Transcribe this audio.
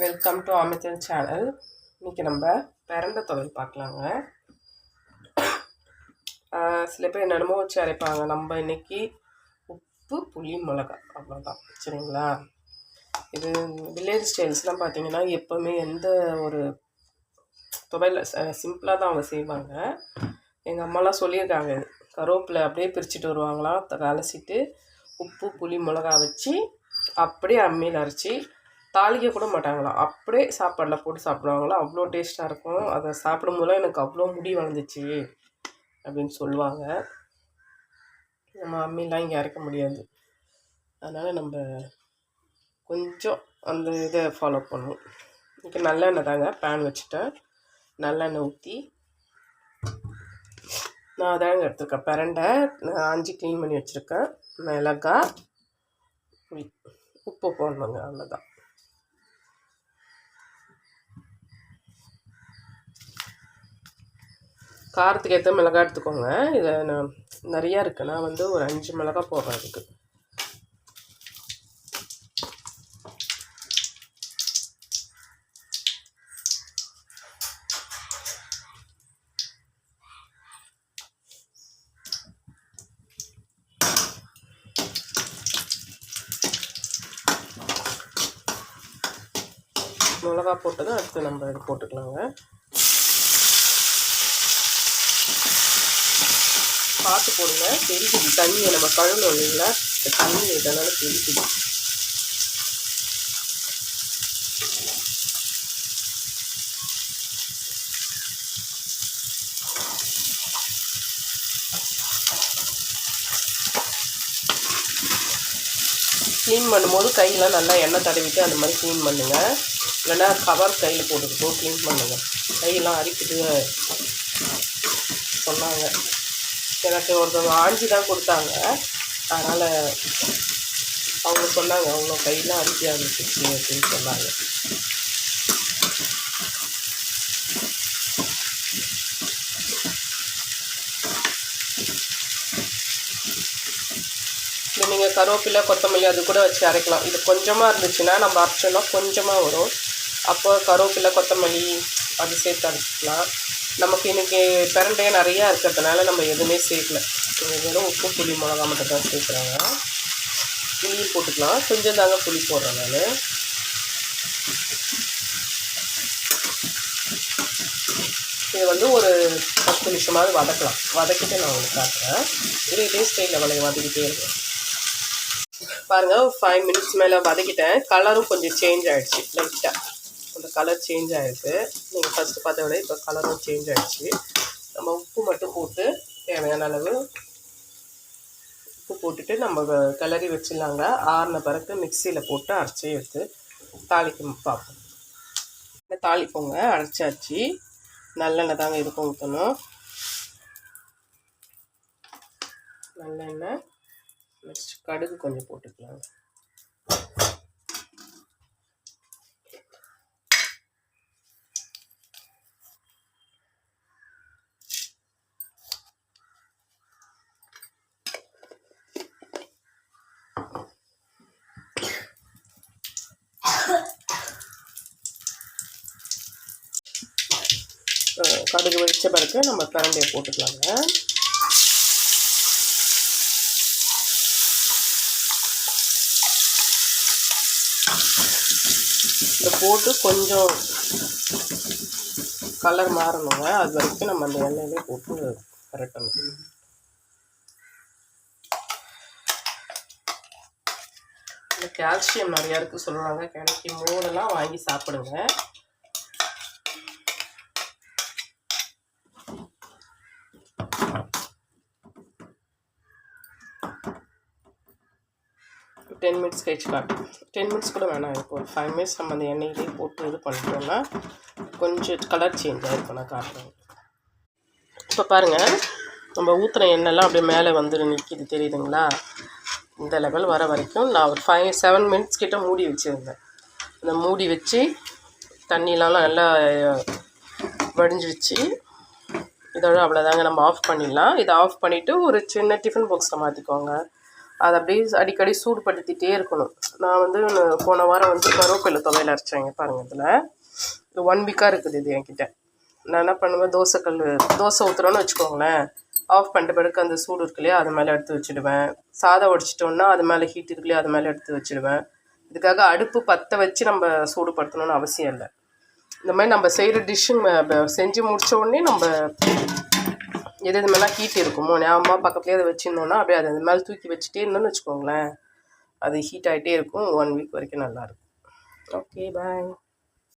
Welcome to Amithan channel. இன்றைக்கி நம்ம பிரண்டை துவையல் பார்க்கலாங்க. சில பேர் என்னென்னமோ வச்சு அரைப்பாங்க. நம்ம இன்றைக்கி உப்பு, புளி, மிளகா அவ்வளோதான். சரிங்களா? இது வில்லேஜ் ஸ்டைல்ஸ்லாம் பார்த்திங்கன்னா எப்போவுமே எந்த ஒரு துவையல் சிம்பிளாக தான் அவங்க செய்வாங்க. எங்கள் அம்மாலாம் சொல்லியிருக்காங்க. இது கருவேப்பிலை அப்படியே பிரிச்சுட்டு வருவாங்களாம், அலசிட்டு உப்பு, புளி, மிளகா வச்சு அப்படியே அம்மியில் அரைச்சி தாளிக்க கூட மாட்டாங்களாம். அப்படியே சாப்பாடில் போட்டு சாப்பிடுவாங்களாம். அவ்வளோ டேஸ்ட்டாக இருக்கும். அதை சாப்பிடும்போதெல்லாம் எனக்கு அவ்வளோ முடி வளர்ந்துச்சு அப்படின்னு சொல்லுவாங்க. நம்ம அம்மிலாம் இங்கே அரைக்க முடியாது. அதனால் நம்ம கொஞ்சம் அந்த இதை ஃபாலோ பண்ணுவோம். இன்றைக்கி நல்லெண்ணெய் தாங்க பேன் வச்சுட்டேன். நல்லெண்ணெய் ஊற்றி நான் அதாங்க எடுத்துருக்கேன். பிரண்டை 5 க்ளீன் பண்ணி வச்சுருக்கேன். மிளகாய், புளி, உப்பு போடணுங்க. அவ்வளோதான். காரத்துக்கு ஏற்ற மிளகாய் எடுத்துக்கோங்க. இதை நான் நிறையா இருக்குது. நான் வந்து ஒரு 5 மிளகாய் போடுறேன் அதுக்கு. மிளகாய் போட்டதும் அடுத்து நம்ம இது போட்டுக்கலாங்க. பார்த்து போடுங்க. தெரிக்குது தண்ணியை நம்ம கழுவணும் இல்லைங்களா? தண்ணி இதனால தெரிக்குது. க்ளீன் பண்ணும்போது கையெல்லாம் நல்லா எண்ணெய் தடவிட்டு அந்த மாதிரி க்ளீன் பண்ணுங்கள். இல்லைன்னா கவர் கையில் போட்டுக்கிட்டோம் க்ளீன் பண்ணுங்கள். கையெல்லாம் அரிக்குது சொன்னாங்க. எனக்கு ஒருத்தவங்க ஆஞ்சி தான் கொடுத்தாங்க. அதனால் அவங்க சொன்னாங்க அவங்க கையெல்லாம் அரிக்க ஆரம்பிச்சிச்சு அப்படின்னு சொன்னாங்க. இது நீங்கள் கருவேப்பிலை, கொத்தமல்லி அது கூட வச்சு அரைக்கலாம். இது கொஞ்சமாக இருந்துச்சுன்னா நம்ம அரைச்சோன்னா கொஞ்சமாக வரும். அப்போ கருவேப்பிலை, கொத்தமல்லி அது சேர்த்து அரைச்சிக்கலாம். நமக்கு இன்றைக்கி பிரண்டையே நிறையா இருக்கிறதுனால நம்ம எதுவுமே சேர்க்கல. வெறும் உப்பு, புளி, மிளகா மட்டும் தான் சேர்க்குறாங்க. புளியும் போட்டுக்கலாம். கொஞ்சம் தாங்க புளி போடுறேன் நான். இது வந்து ஒரு 10 நிமிஷமாவது வதக்கலாம். வதக்கிட்டு நான் உங்களுக்கு காட்டுறேன். இதே ஸ்டைலில் வதக்கிட்டே இருக்கேன். பாருங்கள், 5 மினிட்ஸ் மேலே வதக்கிட்டேன். கலரும் கொஞ்சம் சேஞ்ச் ஆகிடுச்சு. லைட்டாக அந்த கலர் சேஞ்ச் ஆகிருக்கு. நீங்கள் ஃபஸ்ட்டு பார்த்த விட இப்போ கலரும் சேஞ்ச் ஆகிடுச்சு. நம்ம உப்பு மட்டும் போட்டு தேவையான அளவு உப்பு போட்டுட்டு நம்ம கிளறி வச்சிடலாங்க. ஆறின பிறகு மிக்சியில் போட்டு அரைச்சி எடுத்து தாளிக்க பார்ப்போம். தாளிப்போங்க. அரைச்சாச்சு. நல்லெண்ணெய் தாங்க இருக்கும் ஊற்றணும். நல்லெண்ணெய் நெக்ஸ்ட் கடுகு கொஞ்சம் போட்டுக்கலாம். கடுகு வெடித்த பிறகு நம்ம பிரண்டையை போட்டுக்கலாங்க. இதை போட்டு கொஞ்சம் கலர் மாறணுங்க. அது வரைக்கும் நம்ம அந்த எண்ணெயிலே போட்டு கரெக்டணும். இந்த கால்சியம் நிறையா இருக்குது சொல்லுவாங்க. கிடைக்கும் போதெல்லாம் வாங்கி சாப்பிடுங்க. ஒரு 10 மினிட்ஸ் கழிச்சு காட்டும். 10 மினிட்ஸ் கூட வேணாம். இப்போ ஒரு 5 மினிட்ஸ் நம்ம அந்த எண்ணெயிலே போட்டு இது பண்ணிட்டோம்னா கொஞ்சம் கலர் சேஞ்ச் ஆகிருக்கும். நான் காட்டுறேன். இப்போ பாருங்கள், நம்ம ஊற்றுன எண்ணெய்லாம் அப்படியே மேலே வந்து நிற்கிது தெரியுதுங்களா? இந்த லெவல் வர வரைக்கும் நான் ஒரு 5-7 மினிட்ஸ் கிட்ட மூடி வச்சுருந்தேன். அந்த மூடி வச்சு தண்ணிலாம் நல்லா வடிஞ்சிடுச்சு. இதோட அவ்வளோதாங்க. நம்ம ஆஃப் பண்ணிடலாம். இதை ஆஃப் பண்ணிவிட்டு ஒரு சின்ன டிஃபன் பாக்ஸில் மாற்றிக்கோங்க. அதை அப்படியே அடிக்கடி சூடுபடுத்திகிட்டே இருக்கணும். நான் வந்து போன வாரம் வந்து கருவேப்பிலை துவையல் அரைச்சேங்க பாருங்கள். இதில் 1 வீக்காக இருக்குது இது என்கிட்ட. நான் என்ன பண்ணுவேன், தோசை ஊற்றுறோன்னு வச்சுக்கோங்களேன், ஆஃப் பண்ணிட்ட பிறகு அந்த சூடு இருக்கு இல்லையா, அது மேலே எடுத்து வச்சுடுவேன். சாதம் வடிச்சிட்டோன்னா அது மேலே ஹீட் இருக்கு இல்லையா, அது மேலே எடுத்து வச்சுடுவேன். இதுக்காக அடுப்பு பற்ற வச்சு நம்ம சூடுபடுத்தணும்னு அவசியம் இல்லை. இந்த மாதிரி நம்ம செய்கிற டிஷ்ஷு செஞ்சு முடித்த உடனே நம்ம எது மேலாம் ஹீட் இருக்குமோ ஞாபகமாக பக்கத்துலேயே அதை வச்சுருந்தோன்னா அப்படியே அது மேலே தூக்கி வச்சுட்டே இருந்தோன்னு வச்சுக்கோங்களேன், அது ஹீட் ஆகிட்டே இருக்கும். 1 வீக் வரைக்கும் நல்லாயிருக்கும். ஓகே, பாய்.